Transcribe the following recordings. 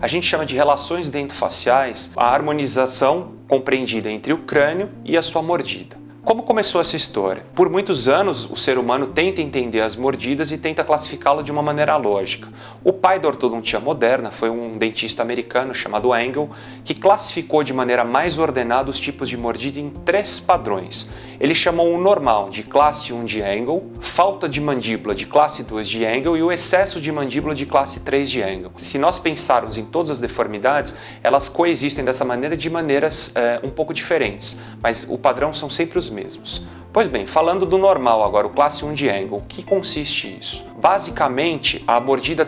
A gente chama de relações dentofaciais a harmonização compreendida entre o crânio e a sua mordida. Como começou essa história? Por muitos anos, o ser humano tenta entender as mordidas e tenta classificá-lo de uma maneira lógica. O pai da ortodontia moderna foi um dentista americano chamado Engel, que classificou de maneira mais ordenada os tipos de mordida em 3 padrões. Ele chamou o normal de classe 1 de Engel, falta de mandíbula de classe 2 de Engel e o excesso de mandíbula de classe 3 de Engel. Se nós pensarmos em todas as deformidades, elas coexistem dessa maneira de maneiras um pouco diferentes, mas o padrão são sempre os mesmos. Pois bem, falando do normal agora, o classe 1 de Engel, o que consiste isso? Basicamente, a mordida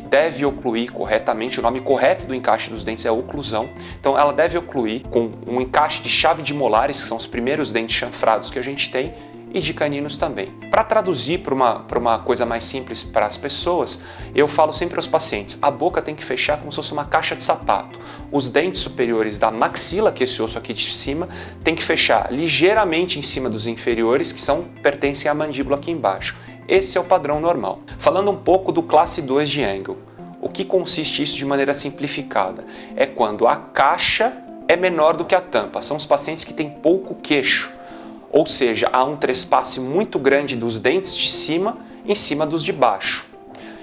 deve ocluir corretamente, o nome correto do encaixe dos dentes é oclusão, então ela deve ocluir com um encaixe de chave de molares, que são os primeiros dentes chanfrados que a gente tem, e de caninos também. Para traduzir para uma coisa mais simples para as pessoas, eu falo sempre aos pacientes, a boca tem que fechar como se fosse uma caixa de sapato. Os dentes superiores da maxila, que é esse osso aqui de cima, tem que fechar ligeiramente em cima dos inferiores, que pertencem à mandíbula aqui embaixo. Esse é o padrão normal. Falando um pouco do classe 2 de Engel, o que consiste isso de maneira simplificada? É quando a caixa é menor do que a tampa. São os pacientes que têm pouco queixo. Ou seja, há um trespasse muito grande dos dentes de cima em cima dos de baixo.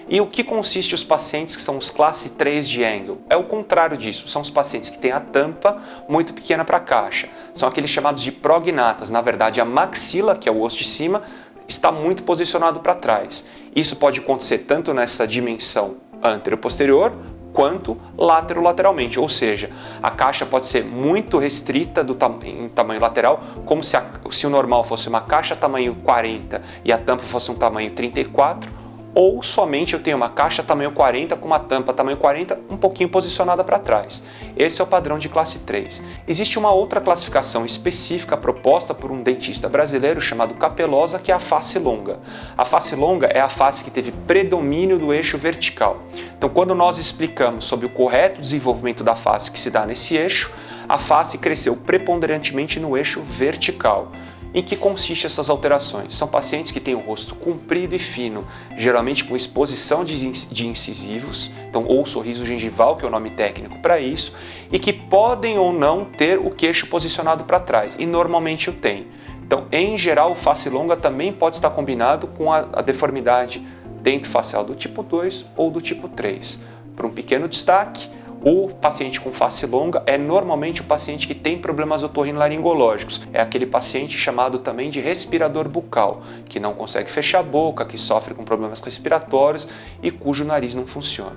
E o que consiste os pacientes que são os classe 3 de Engel? É o contrário disso, são os pacientes que têm a tampa muito pequena para a caixa. São aqueles chamados de prognatas, na verdade a maxila, que é o osso de cima, está muito posicionado para trás. Isso pode acontecer tanto nessa dimensão anteroposterior, quanto lateralmente, ou seja, a caixa pode ser muito restrita em tamanho lateral, como se o normal fosse uma caixa tamanho 40 e a tampa fosse um tamanho 34, ou somente eu tenho uma caixa tamanho 40 com uma tampa tamanho 40 um pouquinho posicionada para trás. Esse é o padrão de classe 3. Existe uma outra classificação específica proposta por um dentista brasileiro chamado Capelosa, que é a face longa. A face longa é a face que teve predomínio do eixo vertical. Então, quando nós explicamos sobre o correto desenvolvimento da face que se dá nesse eixo, a face cresceu preponderantemente no eixo vertical. Em que consistem essas alterações? São pacientes que têm o rosto comprido e fino, geralmente com exposição de incisivos, então, ou sorriso gengival, que é o nome técnico para isso, e que podem ou não ter o queixo posicionado para trás, e normalmente o tem. Então, em geral, o face longa também pode estar combinado com a deformidade dentofacial do tipo 2 ou do tipo 3. Por um pequeno destaque, o paciente com face longa é normalmente o paciente que tem problemas otorrinolaringológicos. É aquele paciente chamado também de respirador bucal, que não consegue fechar a boca, que sofre com problemas respiratórios e cujo nariz não funciona.